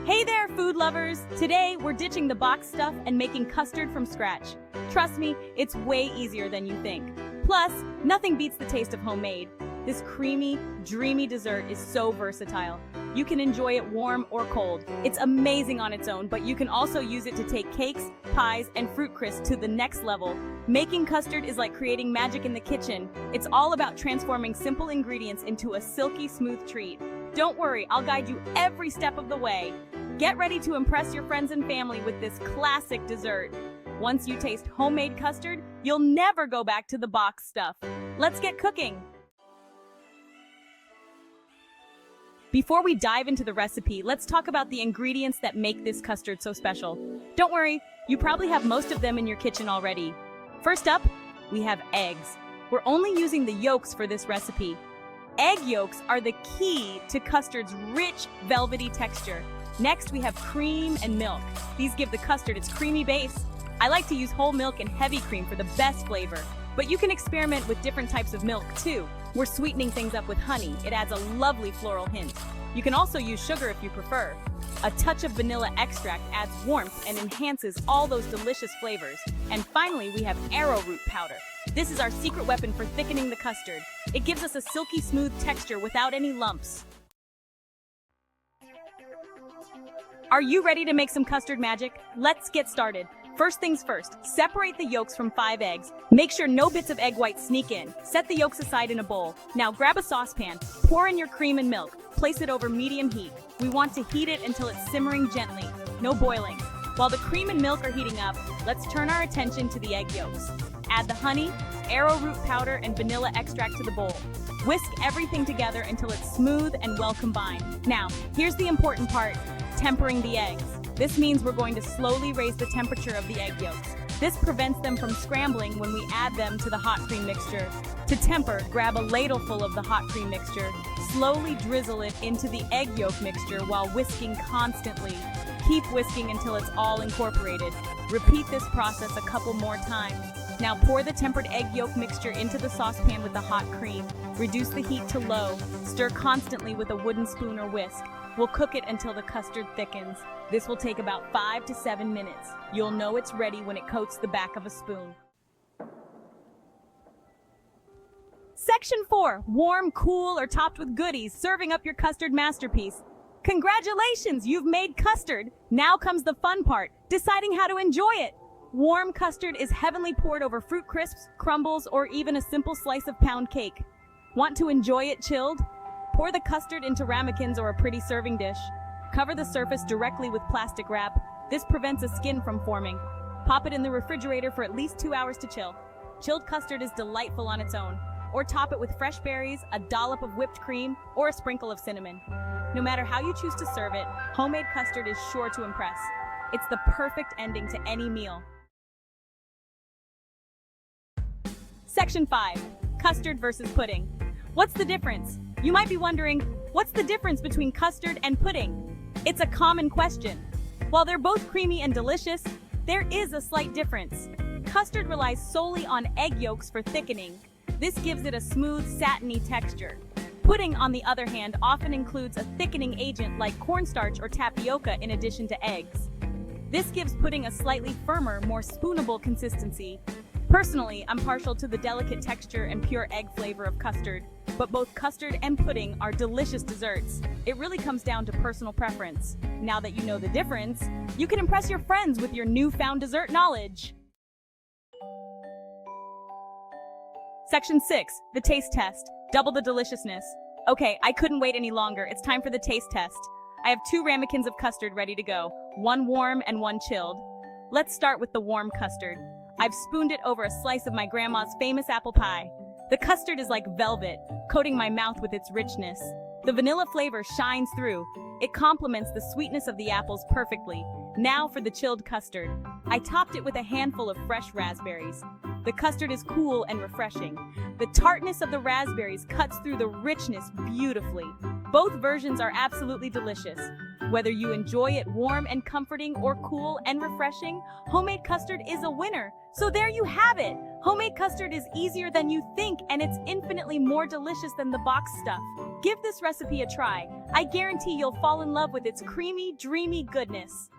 Hey there, food lovers! Today, we're ditching the box stuff and making custard from scratch. Trust me, it's way easier than you think. Plus, nothing beats the taste of homemade. This creamy, dreamy dessert is so versatile. You can enjoy it warm or cold. It's amazing on its own, but you can also use it to take cakes, pies, and fruit crisps to the next level. Making custard is like creating magic in the kitchen. It's all about transforming simple ingredients into a silky smooth treat. Don't worry, I'll guide you every step of the way. Get ready to impress your friends and family with this classic dessert. Once you taste homemade custard, you'll never go back to the box stuff. Let's get cooking. Before we dive into the recipe, let's talk about the ingredients that make this custard so special. Don't worry, you probably have most of them in your kitchen already. First up, we have eggs. We're only using the yolks for this recipe. Egg yolks are the key to custard's rich, velvety texture. Next, we have cream and milk. These give the custard its creamy base. I like to use whole milk and heavy cream for the best flavor, but you can experiment with different types of milk too. We're sweetening things up with honey. It adds a lovely floral hint. You can also use sugar if you prefer. A touch of vanilla extract adds warmth and enhances all those delicious flavors. And finally, we have arrowroot powder. This is our secret weapon for thickening the custard. It gives us a silky smooth texture without any lumps. Are you ready to make some custard magic? Let's get started. First things first, separate the yolks from 5 eggs. Make sure no bits of egg white sneak in. Set the yolks aside in a bowl. Now grab a saucepan, pour in your cream and milk. Place it over medium heat. We want to heat it until it's simmering gently, no boiling. While the cream and milk are heating up, let's turn our attention to the egg yolks. Add the honey, arrowroot powder, and vanilla extract to the bowl. Whisk everything together until it's smooth and well combined. Now, here's the important part, tempering the eggs. This means we're going to slowly raise the temperature of the egg yolks. This prevents them from scrambling when we add them to the hot cream mixture. To temper, grab a ladleful of the hot cream mixture. Slowly drizzle it into the egg yolk mixture while whisking constantly. Keep whisking until it's all incorporated. Repeat this process a couple more times. Now pour the tempered egg yolk mixture into the saucepan with the hot cream. Reduce the heat to low. Stir constantly with a wooden spoon or whisk. We'll cook it until the custard thickens. This will take about 5 to 7 minutes. You'll know it's ready when it coats the back of a spoon. Section 4. Warm, cool, or topped with goodies, serving up your custard masterpiece. Congratulations, you've made custard. Now comes the fun part, deciding how to enjoy it. Warm custard is heavenly poured over fruit crisps, crumbles, or even a simple slice of pound cake. Want to enjoy it chilled? Pour the custard into ramekins or a pretty serving dish. Cover the surface directly with plastic wrap. This prevents a skin from forming. Pop it in the refrigerator for at least 2 hours to chill. Chilled custard is delightful on its own. Or top it with fresh berries, a dollop of whipped cream, or a sprinkle of cinnamon. No matter how you choose to serve it, homemade custard is sure to impress. It's the perfect ending to any meal. Section 5. Custard versus pudding. What's the difference? You might be wondering, what's the difference between custard and pudding? It's a common question. While they're both creamy and delicious, there is a slight difference. Custard relies solely on egg yolks for thickening. This gives it a smooth, satiny texture. Pudding, on the other hand, often includes a thickening agent like cornstarch or tapioca in addition to eggs. This gives pudding a slightly firmer, more spoonable consistency. Personally, I'm partial to the delicate texture and pure egg flavor of custard, but both custard and pudding are delicious desserts. It really comes down to personal preference. Now that you know the difference, you can impress your friends with your newfound dessert knowledge. Section 6, the taste test. Double the deliciousness. Okay, I couldn't wait any longer. It's time for the taste test. I have 2 ramekins of custard ready to go, one warm and one chilled. Let's start with the warm custard. I've spooned it over a slice of my grandma's famous apple pie. The custard is like velvet, coating my mouth with its richness. The vanilla flavor shines through. It complements the sweetness of the apples perfectly. Now for the chilled custard. I topped it with a handful of fresh raspberries. The custard is cool and refreshing. The tartness of the raspberries cuts through the richness beautifully. Both versions are absolutely delicious. Whether you enjoy it warm and comforting or cool and refreshing, homemade custard is a winner. So there you have it. Homemade custard is easier than you think, and it's infinitely more delicious than the box stuff. Give this recipe a try. I guarantee you'll fall in love with its creamy, dreamy goodness.